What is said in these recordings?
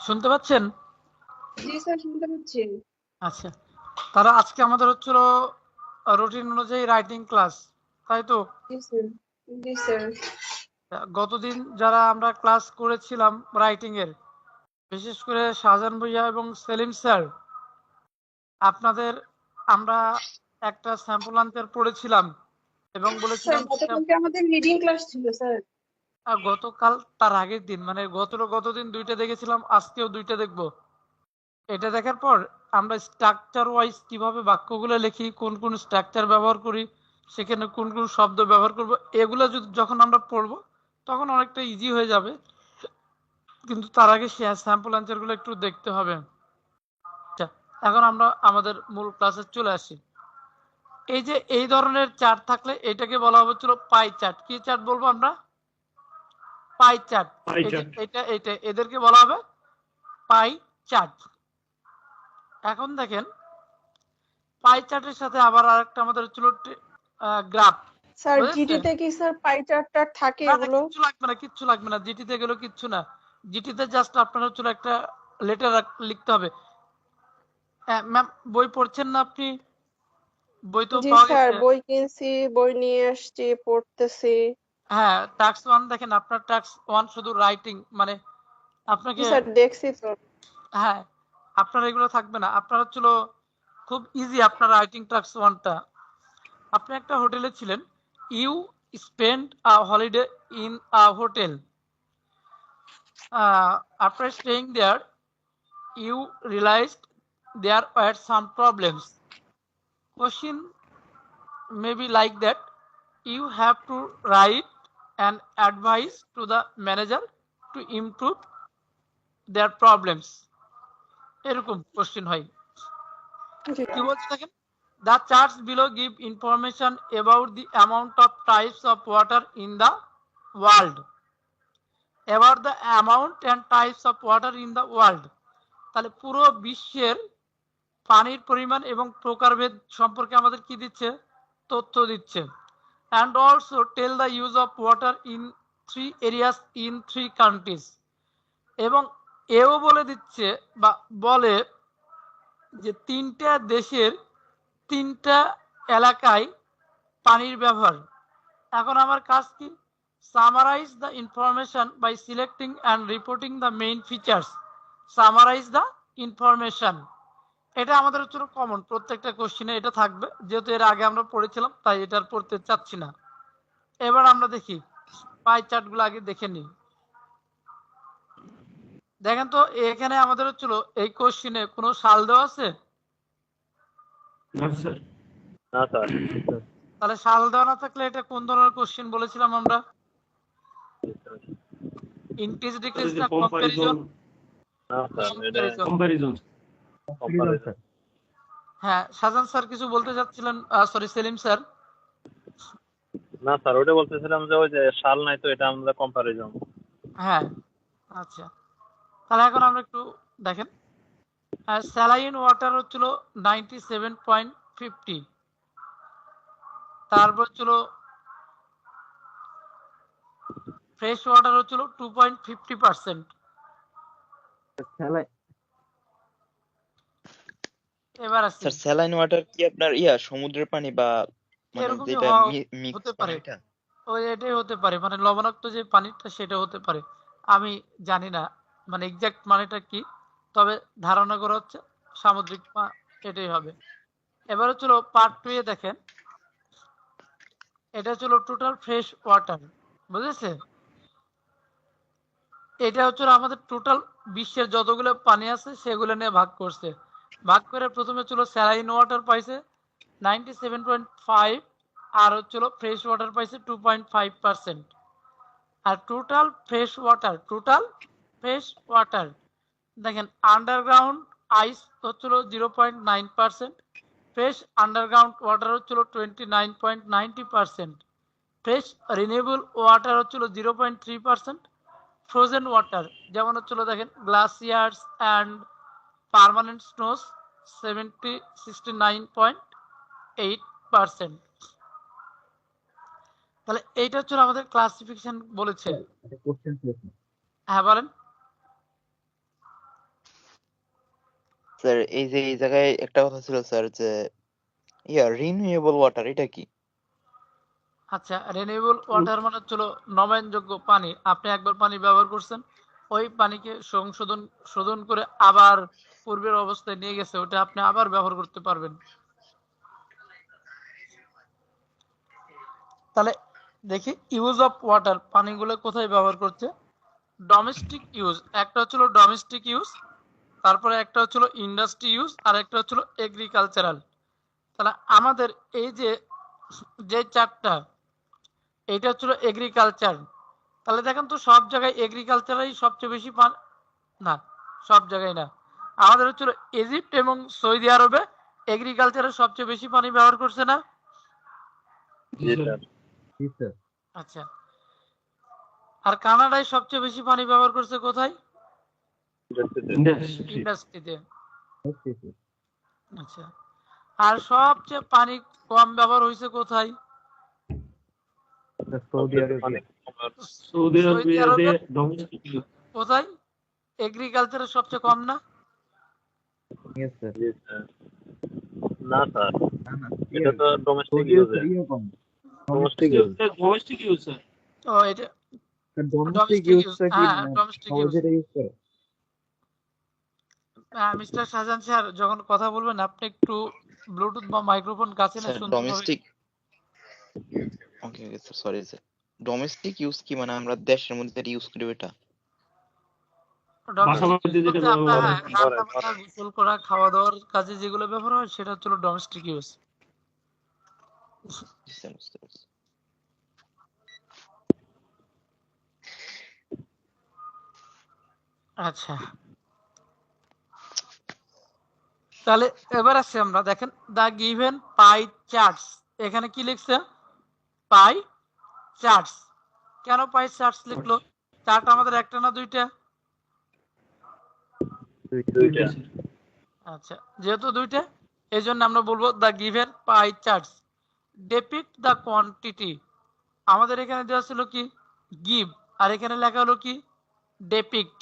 শুনতে পাচ্ছেন? জি স্যার, শুনতে পাচ্ছি। আচ্ছা, তারা আজকে আমাদের হচ্ছিল রুটিন অনুযায়ী রাইটিং ক্লাস, তাই তো? জি স্যার। জি স্যার। গতদিন যারা আমরা ক্লাস করেছিলাম রাইটিং এর, বিশেষ করে শাহজাহান ভুঁইয়া এবং সেলিম স্যার, আপনাদের আমরা একটা স্যাম্পল আনসার পড়েছিলাম এবং স্যার বলেছিলাম গতকালকে আমাদের রিডিং ক্লাস ছিল স্যার। গতকাল তার আগের দিন মানে গতদিন দুইটা দেখেছিলাম, আজকেও দুইটা দেখবো। এটা দেখার পর আমরা স্ট্রাকচার ওয়াইজ কিভাবে বাক্যগুলো লিখি, কোন কোন স্ট্রাকচার ব্যবহার করি, সেখানে কোন কোন শব্দ ব্যবহার করব, এগুলো যখন আমরা পড়বো তখন অনেকটা ইজি হয়ে যাবে। কিন্তু তার আগে স্যাম্পল অ্যান্সারগুলো একটু দেখতে হবে। আচ্ছা, এখন আমরা আমাদের মূল ক্লাসে চলে আসি। এই যে এই ধরনের চার্ট থাকলে এটাকে বলা হচ্ছিল পাই চার্ট। কি চার্ট বলবো আমরা? Pie chart. এই যে এটা এদেরকে বলা হবে পাই চার্ট। এখন দেখেন, পাই চার্টের সাথে আবার আরেকটা আমাদের হচ্ছিল গ্রাফ। স্যার বুঝেছেন? জিটিতে কি স্যার পাই চার্টটা থাকে না না, এগুলো? কিচ্ছু লাগবে না, জিটিতে গেলেও কিচ্ছু না। জিটিতে জাস্ট আপনার হচ্ছিল একটা লেটার লিখতে হবে। ম্যাম, বই পড়ছেন না আপনি? বই তো জি পাওয়া স্যার, গেছে। বই কিনছি, বই নিয়ে আসছি, পড়তেছি। হ্যাঁ, টাস্ক ওয়ান দেখেন, আপনার টাস্ক ওয়ান শুধু রাইটিং, মানে জি আপনাকে, স্যার, দেখছি তো। হ্যাঁ, আপনার এগুলো থাকবে না। আপনার হচ্ছিল খুব ইজি আপনার রাইটিং টাস্ক ওয়ানটা। আপনি একটা হোটেলে ছিলেন, you spend a holiday in a hotel. After staying there, you realized there were some problems. Question may be like that. You have to write an advice to the manager to improve their problems. এরকম question হয়। জি কি বলছে দেখেন, the charts below give information about the amount of types of water in the world. About the amount and types of water in the world. তাহলে পুরো বিশ্বের পানির পরিমাণ এবং প্রকারভেদ সম্পর্কে আমাদের কি দিচ্ছে? তথ্য দিচ্ছে। And also tell the use of water in 3 areas in 3 countries. এবং এও বলে দিচ্ছে বা বলে যে 3টা দেশের 3টা এলাকায় পানির ব্যবহার। এখন আমার কাজ কি? Summarise the information by selecting and reporting the main features. Summarise the information. এটা আমাদের হচ্ছে কমন, প্রত্যেকটা কোশ্চিনে এটা থাকবে, যেহেতু এর আগে আমরা পড়েছিলাম তাই এটা পড়তে চাচ্ছি না। এবার আমরা দেখি পাই চার্ট গুলো আগে দেখে নিই। দেখেন তো, এখানে আমাদের হচ্ছিল এই কোশ্চিনে কোনো সাল দেওয়া আছে? তাহলে সাল দেওয়া না থাকলে এটা কোন ধরনের কোশ্চিন বলেছিলাম আমরা? ইনক্রিজ ডিক্রিজ না কম্পারিজন? কম্পারিজন। হ্যাঁ, শাহজাহান স্যার কিছু বলতে চাচ্ছিলেন, সরি সেলিম স্যার। না স্যার, ওটা বলতেছিলাম যে ওই যে সাল নাই তো, এটা আমরা কম্পারিজন। হ্যাঁ, আচ্ছা, তাহলে এখন আমরা একটু দেখেন, স্যালাইন ওয়াটার হচ্ছিল 97.50, তারপর হচ্ছিল ফ্রেশ ওয়াটার হচ্ছিল 2.50%। এবার আসছি, স্যার স্যালাইন ওয়াটার কি আপনার সমুদ্রের পানি বা মানে এরকমই যেটা মিক্স হতে করা পারে, এটা? ওই এটাই হতে পারে, মানে লবণাক্ত যে পানিটা সেটা হতে পারে। আমি জানি না মানে এক্সাক্ট মানেটা কি, তবে ধারণা করা হচ্ছে সামুদ্রিক এটাই হবে। এবার হচ্ছিল পার্ট 2 এ দেখেন, এটা হচ্ছিল টোটাল ফ্রেশ ওয়াটার, বুঝেছে? এটা হচ্ছে আমাদের টোটাল বিশ্বের যতগুলো পানি আছে সেগুলো নিয়ে ভাগ করছে। ভাগ করে প্রথমে ছিল স্যালাইন ওয়াটার পাইছে 97.5, আর হচ্ছিল ফ্রেশ ওয়াটার পাইছে 2.5%। আর টোটাল ফ্রেশ ওয়াটার দেখেন, আন্ডারগ্রাউন্ড আইস হচ্ছিল 0.9%, ফ্রেশ আন্ডারগ্রাউন্ড ওয়াটার হচ্ছিল 29.90%, ফ্রেশ রিনিউয়েবল ওয়াটার হচ্ছিল 0.3%, ফ্রোজেন ওয়াটার যেমন হচ্ছিল দেখেন গ্লাসিয়ার্স অ্যান্ড পার্মানেন্ট স্নোস 69.8%। তাহলে এইটা হচ্ছে আমাদের ক্লাসিফিকেশন বলেছে। হ্যাঁ বলেন। স্যার এই যে এই জায়গায় একটা কথা ছিল স্যার যে রিনিউয়েবল ওয়াটার এটা কি? আচ্ছা, রিনিউয়েবল ওয়াটার মানে হলো নবায়নযোগ্য পানি। আপনি একবার পানি ব্যবহার করছেন, ওই পানিকে শোধন করে আবার পূর্বের অবস্থায় নিয়ে গেছে, ওটা আপনি আবার ব্যবহার করতে পারবেন। তাহলে দেখি ইউজ অফ ওয়াটার, পানিগুলো কোথায় ব্যবহার করছে। ডোমেস্টিক ইউজ, একটা হচ্ছিল ডোমেস্টিক ইউজ, তারপরে একটা হচ্ছিল ইন্ডাস্ট্রি ইউজ, আর একটা হচ্ছিল এগ্রিকালচারাল। তাহলে আমাদের এই যে চারটা, এটা হচ্ছিল এগ্রিকালচার। তাহলে দেখেন তো সব জায়গায় এগ্রিকালচারই সবচেয়ে বেশি না, সব জায়গায় না। আমাদের হচ্ছিল ইজিপ্ট এবং সৌদি আরবে এগ্রিকালচারের সবচেয়ে বেশি পানি ব্যবহার করছে না? জি স্যার। আচ্ছা, আর কানাডায় সবচেয়ে বেশি পানি ব্যবহার করছে কোথায়? ইন্ডাস্ট্রিতে। আচ্ছা, আর সবচেয়ে পানি কম ব্যবহার হয়েছে কোথায়? সৌদি আরবে। সৌদি আরবে কোথায়? এগ্রিকালচারের সবচেয়ে কম না? জি স্যার। না স্যার, এটা তো domestic use. Domestic use. Domestic use sir. ও এটা ডোমেস্টিক ইউজ, হ্যাঁ domestic use. Mister Shahjahan sir যখন কথা বলবেন আপনি একটু ব্লুটুথ বা মাইক্রোফোন কাছে না স্যার শুনতে হবে। Domestic okay okay sir, sorry sir. Domestic use কি মানে আমরা দেশের মধ্যে ইউজ করি এটা? বাসার মধ্যে যেটা আপনার ব্যবহার হ্যাঁ, হয়। রান্না বান্না, গোসল করা, খাওয়া দাওয়ার কাজে যেগুলো ব্যবহার হয় সেটা হচ্ছে ডোমেস্টিক ইউজ। জি স্যার, বুঝতে পারছি। আচ্ছা, তাহলে এবার আসছি আমরা, দেখেন দা গিভেন পাই চার্টস, এখানে কি লিখছে? পাই চার্টস। কেন পাই চার্টস লিখলো? চার্ট আমাদের একটা না দুইটা? দুইটা। আচ্ছা, যেহেতু দুইটা এই জন্য আমরা বলবো the given pie charts depict the quantity. আমাদের এখানে দেওয়া ছিল কি গিভ, আর এখানে লেখা হলো কি ডিপিক্ট।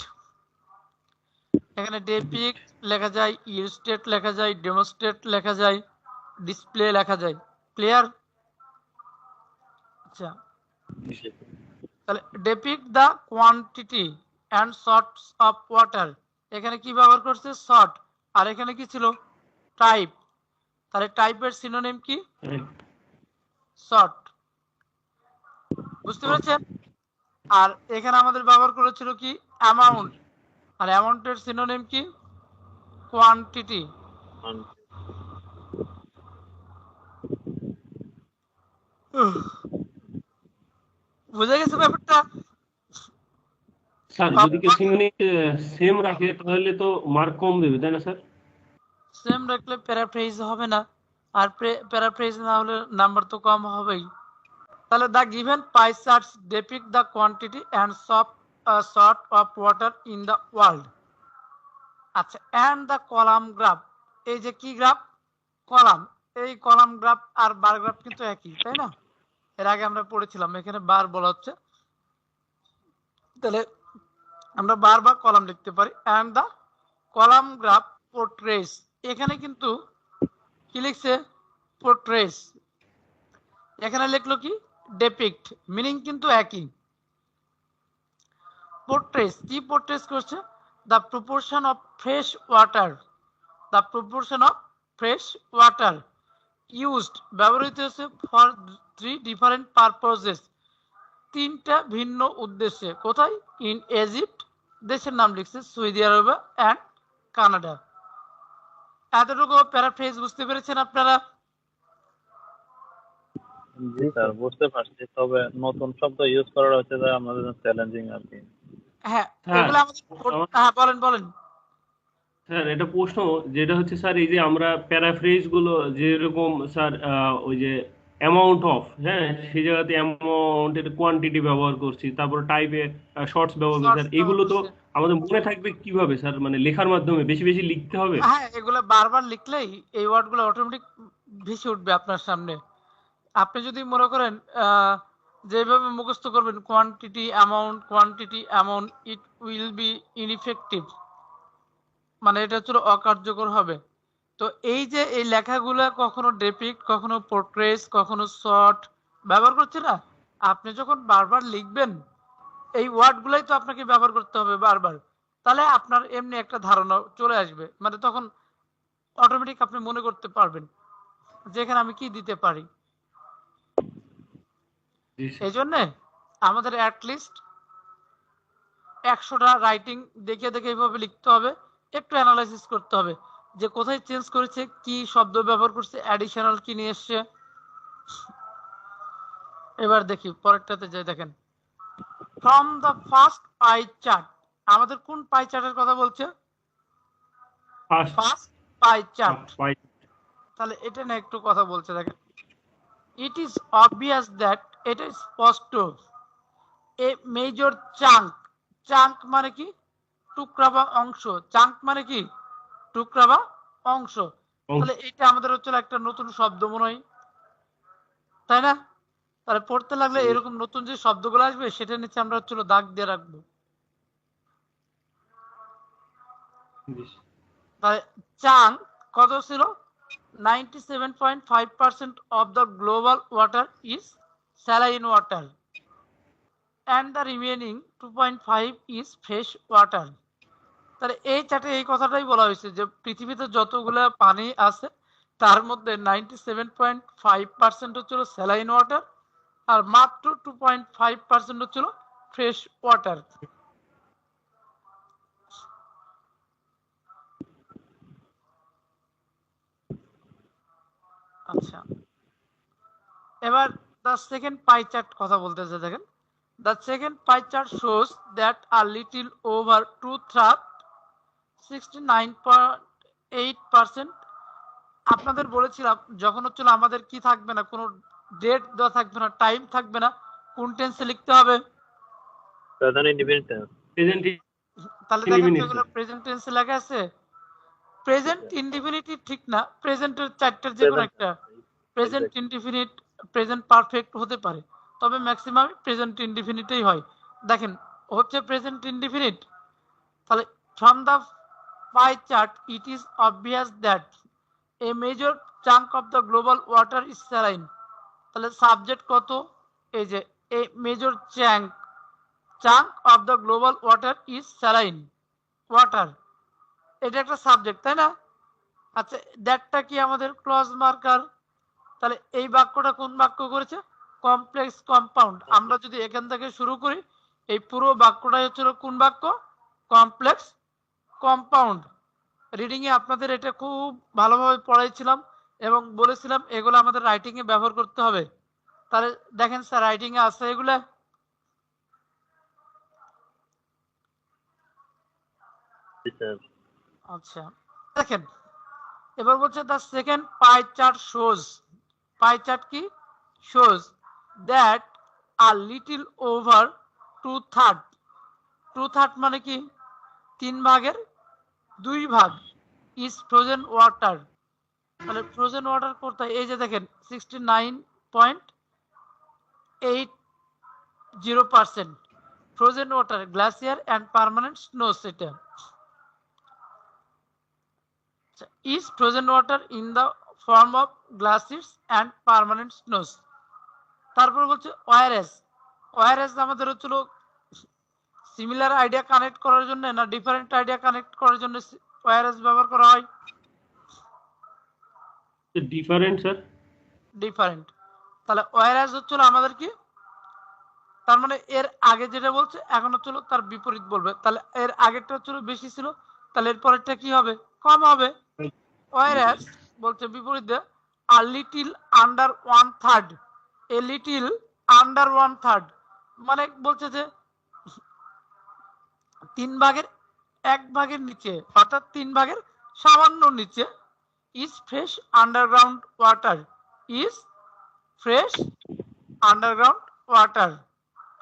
এখানে ডিপিক্ট লেখা যায়, ইলাস্ট্রেট লেখা যায়, ডেমনস্ট্রেট লেখা যায়, ডিসপ্লে লেখা যায়। ক্লিয়ার? আচ্ছা, তাহলে depict the quantity and sorts of water, এখানে কি ব্যবহার করছে? শর্ট। আর এখানে কি ছিল? টাইপ। তাহলে টাইপের সিনোনিম কি? শর্ট। বুঝতে পেরেছেন? আর এখানে আমাদের ব্যবহার করেছিল কি অ্যামাউন্ট, আর অ্যামাউন্টের সিনোনিম কি? কোয়ান্টিটি। বুঝে গেছে ব্যাপারটা? স্যার যদি কেউ সেম রাখে তাহলে তো মার্ক কম দেবে, তাই না স্যার? সেম রাখলে প্যারাফ্রেজ হবে না, আর প্যারাফ্রেজ না হলে নাম্বার তো কম হবেই। তাহলে the given pie charts depict the quantity and sort of water in the world. আচ্ছা, অ্যান্ড দ্য কলাম গ্রাফ, এই যে কি গ্রাফ? কলাম। এই কলাম গ্রাফ আর বার গ্রাফ কিন্তু একই, তাই না? এর আগে আমরা পড়েছিলাম, এখানে বার বলা হচ্ছে, তাহলে আমরা বার বা কলাম লিখতে পারি। অ্যান্ড দ্য কলাম গ্রাফ পোর্ট্রেস, এখানে কিন্তু কি লিখছে? পোর্ট্রেস। এখানে লিখলো কি ডেপিক্ট, মিনিং কিন্তু একই। পোর্ট্রেস কি পোর্ট্রেস করছে? The proportion of fresh water, the proportion of fresh water used, ব্যবহৃত হয়েছে ফর 3 ডিফারেন্ট পারপোজেস, তিনটা ভিন্ন উদ্দেশ্যে। কোথায়? ইন ইজিপ্ট, দেশের নাম লিখছে সৌদি আরব অ্যান্ড কানাডা। এতটুকু প্যারাফ্রেজ বুঝতে পেরেছেন আপনারা? জি স্যার, বুঝতে পারছি, তবে নতুন শব্দ ইউজ করার হচ্ছে যে আমাদের জন্য চ্যালেঞ্জিং আর কি। হ্যাঁ, হ্যাঁ, এগুলো আমাদের হ্যাঁ বলেন বলেন। স্যার এটা প্রশ্ন যেটা হচ্ছে স্যার, এই যে আমরা প্যারাফ্রেজ গুলো যেরকম স্যার ওই যে অ্যামাউন্ট অফ, হ্যাঁ সেই জায়গাতে অ্যামাউন্টের কোয়ান্টিটি ব্যবহার করছি, তারপর টাইপে শর্টস ব্যবহার করছি, স্যার এগুলো তো আমাদের মনে থাকবে কিভাবে স্যার? মানে লেখার মাধ্যমে বেশি বেশি লিখতে হবে? হ্যাঁ, এগুলো বারবার লিখলেই এই ওয়ার্ডগুলো অটোমেটিক ভেসে উঠবে আপনার সামনে। আপনি যদি মনে করেন যেভাবে মুখস্থ করবেন quantity amount, it will be ineffective. মানে এটা হচ্ছিল অকার্যকর হবে। তো এই যে এই লেখাগুলো কখনো ডেপিক্ট, কখনো পোর্ট্রেস, কখনো শর্ট ব্যবহার করছে না, আপনি যখন বারবার লিখবেন এই ওয়ার্ডগুলাই তো আপনাকে ব্যবহার করতে হবে বারবার, তাহলে আপনার এমনি একটা ধারণা চলে আসবে, মানে তখন অটোমেটিক আপনি মনে করতে পারবেন যেখানে আমি কি দিতে পারি। জি স্যার। এই জন্য আমাদের অ্যাটলিস্ট 100টা রাইটিং দেখে দেখে এইভাবে লিখতে হবে, একটু অ্যানালাইসিস করতে হবে যে কোথায় চেঞ্জ করেছে, কি শব্দ ব্যবহার করছে, অ্যাডিশনাল কি নিয়ে এসছে। এবার দেখি পরেরটাতে যাই, দেখেন from the first pie chart, আমাদের কোন পাই চার্টের কথা বলছে? First first pie chart. Pie. তাহলে এটা নিয়ে একটু কথা বলছে, দেখেন ইট ইজ অবভিয়াস দ্যাট, এটা স্পষ্ট, এ মেজর চাঙ্ক, চাঙ্ক মানে কি? টুকরা বা অংশ, চাঙ্ক মানে কি? টুকরা বা অংশ। তাহলে এটা আমাদের হচ্ছে একটা নতুন শব্দ মনে হয়, তাই না? তাহলে পড়তে লাগলে এরকম নতুন যে শব্দগুলো আসবে সেটা নিচে আমরা হচ্ছে দাগ দিয়ে রাখবো। তাহলে চাঙ্ক কত ছিল? 97.5% of the global water is saline water and the remaining 2.5 is fresh water. তাহলে এই চার্টে এই কথাটাই বলা হয়েছে যে পৃথিবীতে যতগুলো পানি আছে তার মধ্যে 97.5% হচ্ছিল স্যালাইন ওয়াটার আর মাত্র 2.5% হচ্ছিল ফ্রেশ ওয়াটার। আচ্ছা, এবার দ্য সেকেন্ড পাই চার্ট কথা বলতেছে, দেখেন the second pie chart shows that a little over 2/3 69.8%। আপনাদের বলেছিলাম যখন হচ্ছিল আমাদের কি থাকবে না, কোনো ডেট দেওয়া থাকবে না, টাইম থাকবে না, কোন টেন্সে লিখতে হবে? Present indefinite tense. প্রেজেন্ট তাহলে দেখেন তো এগুলো প্রেজেন্ট টেন্সে লেখা আছে। প্রেজেন্ট ইনডিফিনিটি ঠিক না, প্রেজেন্টের চারটার যে কোনো একটা, প্রেজেন্ট ইনডিফিনিট, প্রেজেন্ট পারফেক্ট হতে পারে, তবে ম্যাক্সিমাম প্রেজেন্ট ইনডিফিনিটেই হয়। দেখেন হচ্ছে প্রেজেন্ট ইনডিফিনিট। তাহলে from the pie chart it is obvious that a major chunk of the global water is saline. তাহলে সাবজেক্ট কত? এই যে a major chunk of the global water is saline water, এটা একটা সাবজেক্ট, তাই না? আচ্ছা, দ্যাটটা কি আমাদের ক্লজ মার্কার। তাহলে এই বাক্যটা কোন বাক্য করেছে? Complex compound. আমরা যদি এখান থেকে শুরু করি এই পুরো বাক্যটাই হচ্ছিল কোন বাক্য? Complex compound. রিডিং এ আপনাদের এটা খুব ভালোভাবে পড়াইছিলাম এবং বলেছিলাম এগুলো আমাদের রাইটিং এ ব্যবহার করতে হবে। তাহলে দেখেন স্যার রাইটিং এ আছে এগুলা। আচ্ছা, দেখেন এবার বলছে the second pie chart shows, pie chart কি? Shows that a little over 2/3, 2/3 মানে কি? 3/2 ইজ ফ্রোজেন ওয়াটার। তাহলে ফ্রোজেন ওয়াটার কোথায়? এই যে দেখেন 69.80% frozen water, glacier and permanent snows. এটা is frozen water in the form of glaciers and permanent snows. তারপর বলছে ওয়ারএস, ওয়ারএস আমাদের হচ্ছিল সিমিলার আইডিয়া কানেক্ট করার জন্য না ডিফারেন্ট আইডিয়া কানেক্ট করার জন্য ওয়ারএস ব্যবহার করা হয়? Different sir, different. তাহলে ওয়ারএস হচ্ছিল আমাদের কি? তার মানে এর আগে যেটা বলছে এখন হচ্ছিল তার বিপরীত বলবে। তাহলে এর আগেরটা হচ্ছিল বেশি ছিল, তাহলে এর পরেরটা কি হবে? কম হবে। ওয়ারএস বলছে বিপরীতে a little under 1/3, a little under 1/3 মানে বলছে যে 1/3 নিচে, অর্থাৎ 1/3 সামান্য নিচে। Is fresh underground water, is fresh underground water.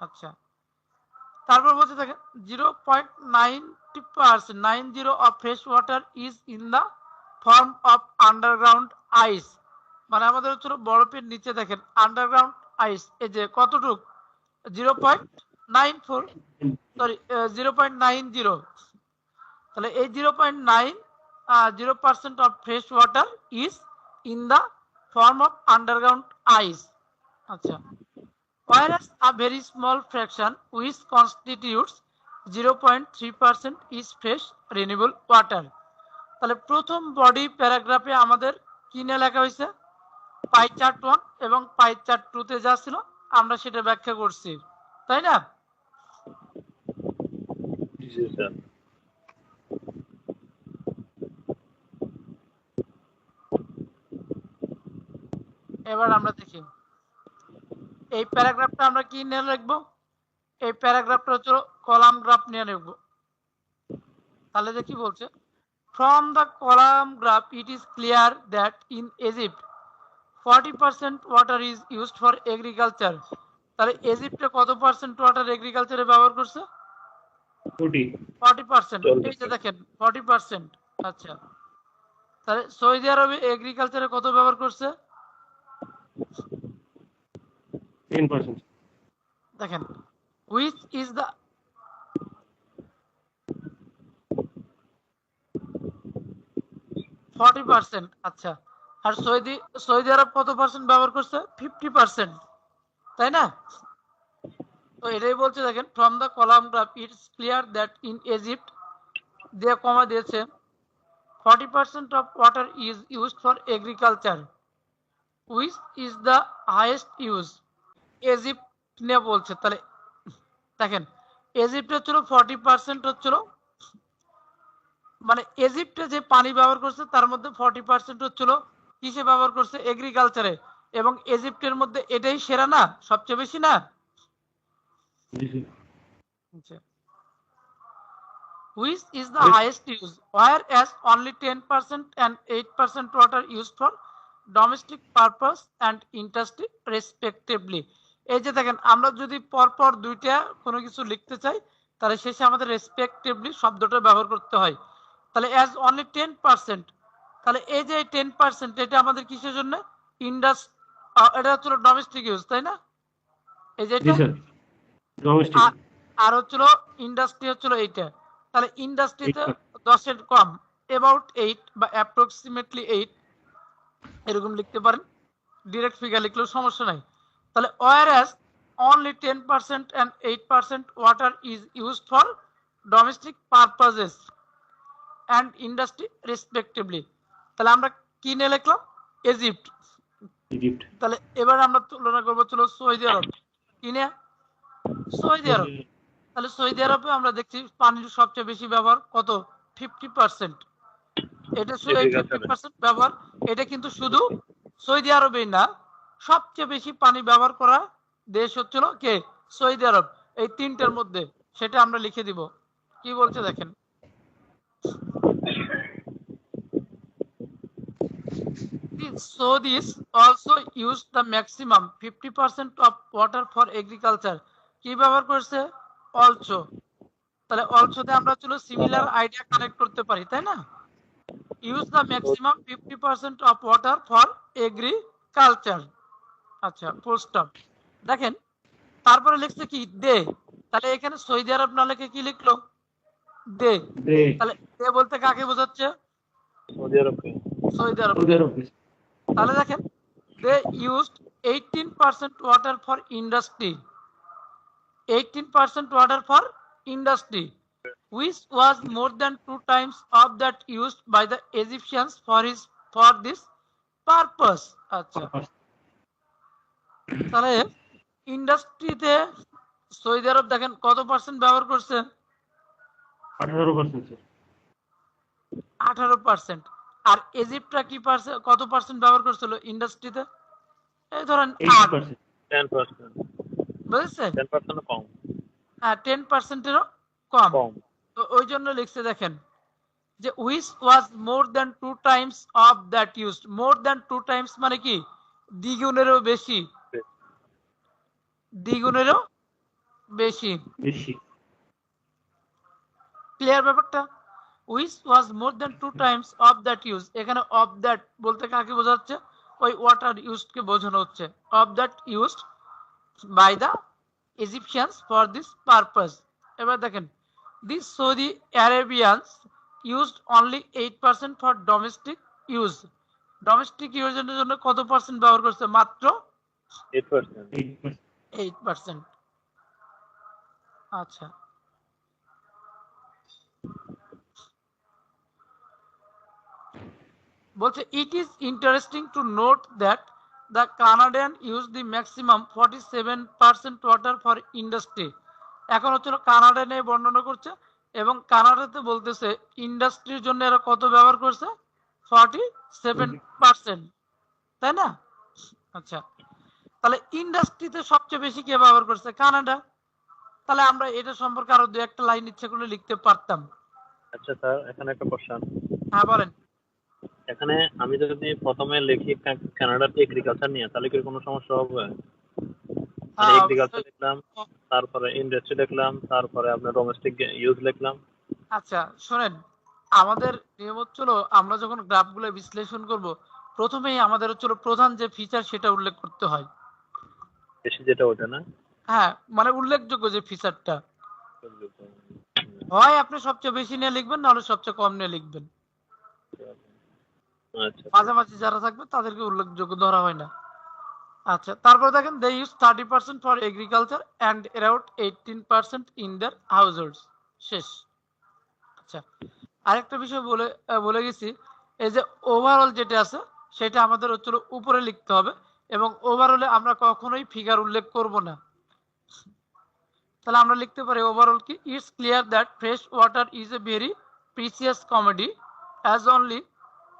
আচ্ছা, তারপর বলছে দেখেন 0.90% of fresh water is in the form of underground ice. মানে আমাদের হচ্ছিল বরফের নিচে দেখেন আন্ডারগ্রাউন্ড আইস, এই যে কতটুক? 0.94, সরি 0.90। তাহলে এই 0.90% of fresh water is in the form of underground ice. আচ্ছা, whereas a very small fraction which constitutes 0.3% is fresh renewable water. তাহলে প্রথম বডি প্যারাগ্রাফে আমাদের কি নিয়ে লেখা হয়েছে? পাই চার্ট 1 এবং পাই চার্ট 2 তে যা ছিল আমরা সেটা ব্যাখ্যা করছি, তাই না? জি স্যার। এবার আমরা দেখি এই প্যারাগ্রাফটা আমরা কি নিয়ে লিখবো? এই প্যারাগ্রাফটা হচ্ছে কলাম গ্রাফ নিয়ে লিখবো। তাহলে দেখি বলছে, from the column graph it is clear that in Egypt 40% water is used for agriculture. তাহলে ইজিপ্টে কত পার্সেন্ট ওয়াটার এগ্রিকালচারে ব্যবহার করছে? 40%। এই যে দেখেন 40%। আচ্ছা, তাহলে সৌদি আরবে এগ্রিকালচারে কত ব্যবহার করছে? 10%। দেখেন which is the %। আচ্ছা, আর সৌদি আরব কত পার্সেন্ট ব্যবহার করছে? 50%, তাই না? তো এটাই বলছে, দেখেন from the column graph it's clear that in Egypt দিয়ে কমা দিয়েছে 40% of water is used for agriculture which is the highest use. Egypt নিয়ে বলছে, তাহলে দেখেন ইজিপ্ট হচ্ছিল 40% হচ্ছিল, মানে ইজিপ্টে যে পানি ব্যবহার করছে তার মধ্যে 40% হচ্ছিল কিসে ব্যবহার করছে? এগ্রিকালচারে। এবং ইজিপ্টের মধ্যে এটাই সেরা না, সবচেয়ে বেশি না? Which is the highest use, whereas only 10% and 8% water used for domestic purpose and industry respectively. এই যে দেখেন আমরা যদি পরপর দুইটা কোনো কিছু লিখতে চাই তাহলে শেষে আমাদের রেসপেক্টিভলি শব্দটা ব্যবহার করতে হয়। তাহলে as only 10%, তাহলে এই যে 10% এটা আমাদের কিসের জন্য? এটা হচ্ছিল ডোমেস্টিক ইউজ, তাই না? এই যে আর হচ্ছিল ইন্ডাস্ট্রি হচ্ছিল এইটা। তাহলে ইন্ডাস্ট্রিতে 10-এর কম, অ্যাবাউট 8 বা অ্যাপ্রক্সিমেটলি 8 এরকম লিখতে পারেন, ডিরেক্ট ফিগার লিখলেও সমস্যা নাই। তাহলে whereas only 10% and 8% water is used for domestic purposes and industry respectively. তাহলে আমরা কি নিয়ে লিখলাম? ইজিপ্ট। তাহলে এবার আমরা তুলনা করবো ছিল সৌদি আরব। কি নিয়ে? Saudi Arab. তাহলে সৌদি আরবে আমরা দেখছি পানির সবচেয়ে বেশি ব্যবহার কত? 50%। এটা শুধু 50% ব্যবহার, এটা কিন্তু শুধু সৌদি আরবেই না, সবচেয়ে বেশি পানি ব্যবহার করা দেশ হচ্ছিল কে? সৌদি আরব। এই তিনটার মধ্যে সেটা আমরা লিখে দিব। কি বলছে দেখেন, Saudis also use the maximum 50% of water for agriculture. কি ব্যবহার করছে? অলসো। তাহলে অলসো তে আমরা চলো সিমিলার আইডিয়া কানেক্ট করতে পারি, তাই না? Use the maximum 50% of water for agriculture. আচ্ছা, ফুল স্টপ। দেখেন তারপরে লিখছে কি? দে। তাহলে এখানে সৌদি আরব না লিখে কি লিখলো? দে। তাহলে দে বলতে কাকে বোঝাচ্ছে? সৌদি আরবকে। Saudi Arab. তাহলে দেখেন they used 18% water for industry, 18% water for industry, which was more than 2 times of that used by the Egyptians for this purpose. আচ্ছা, তাহলে ইন্ডাস্ট্রিতে সৌদি আরব দেখেন কত পার্সেন্ট ব্যবহার করছে? 18%। আর ইজিপ্টটা কি কত পার্সেন্ট ব্যবহার করছিল ইন্ডাস্ট্রিতে? এই ধরেন 10%। বুঝছেন? 10% কম। হ্যাঁ, 10%-এরও কম। তো ওই জন্য লিখছে দেখেন যে which was more than 2 times of that used. more than 2 times মানে কি? দ্বিগুণেরও বেশি। দ্বিগুণেরও বেশি। ক্লিয়ার ব্যাপারটা? which was more than 2 times of that used. এখানে of that বলতে কাকে বোঝাচ্ছে? ওই ওয়াটার ইউজড কে বোঝানো হচ্ছে। of that used by the Egyptians for this purpose. এবার দেখেন these Saudi Arabians used only 8% for domestic use. Domestic ইউজের জন্য কত পার্সেন্ট ব্যবহার করছে? মাত্র 8%। 8%। আচ্ছা, বলছে it is interesting to note that the Canadian use the maximum 47% water for industry. এখন হচ্ছে কানাডা নিয়ে বর্ণনা করছে এবং কানাডাতে বলতেছে ইন্ডাস্ট্রির জন্য এরা কত ব্যবহার করছে? 47%, তাই না? আচ্ছা, তাহলে ইন্ডাস্ট্রিতে সবচেয়ে বেশি কে ব্যবহার করছে? কানাডা। তাহলে আমরা এটা সম্পর্কে আরো দুই একটা লাইন ইচ্ছা করলে লিখতে পারতাম। আচ্ছা স্যার, এখানে একটা কোশ্চেন। হ্যাঁ বলেন। এখানে আমি যদি প্রথমে লিখি কানাডার এগ্রিকালচার নিয়ে, তাহলে কি কোনো সমস্যা হবে? মানে এগ্রিকালচার লিখলাম, তারপরে ইন্ডাস্ট্রি লিখলাম, তারপরে আপনার ডোমেস্টিক ইউজ লিখলাম। আচ্ছা শোনেন, আমাদের নিয়ম হচ্ছিল আমরা যখন গ্রাফগুলো বিশ্লেষণ করব, প্রথমেই আমাদের হচ্ছিল প্রধান যে ফিচার সেটা উল্লেখ করতে হয়। বেশি যেটা ওটা না? হ্যাঁ, মানে উল্লেখযোগ্য যে ফিচারটা হয় আপনি সবচেয়ে বেশি নিয়ে লিখবেন, নাহলে সবচেয়ে কম নিয়ে লিখবেন। আচ্ছা, মাঝামাঝি যারা থাকবে তাদেরকে উল্লেখযোগ্য ধরা হয় না। আচ্ছা, তারপর দেখেন they use 30% for agriculture and around 18% in their households. শেষ। আচ্ছা, আরেকটা বিষয় বলে গেছি, এই যে ওভারঅল যেটা আছে সেটা আমাদের হচ্ছিল উপরে লিখতে হবে এবং ওভারঅলে আমরা কখনোই ফিগার উল্লেখ করব না। তাহলে আমরা লিখতে পারি ওভারঅল কি, it's clear that fresh water is a very precious commodity as only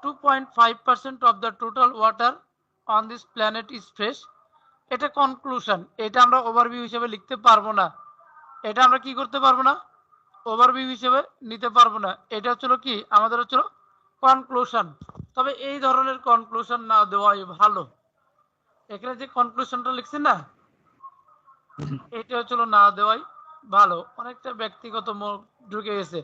2.5% of the total water on this planet is fresh. এটা কনক্লুশন, এটা আমরা ওভারভিউ হিসেবে লিখতে পারবো না। এটা আমরা কি করতে পারবো না? ওভারভিউ হিসেবে নিতে পারবো না। এটা হচ্ছিল কি আমাদের হচ্ছিল কনক্লুশন। তবে এই ধরনের কনক্লুশন না দেওয়াই ভালো। এখানে যে কনক্লুশনটা লিখছি না, এটা হচ্ছিল না দেওয়াই ভালো। অনেকটা ব্যক্তিগত ঢুকে গেছে।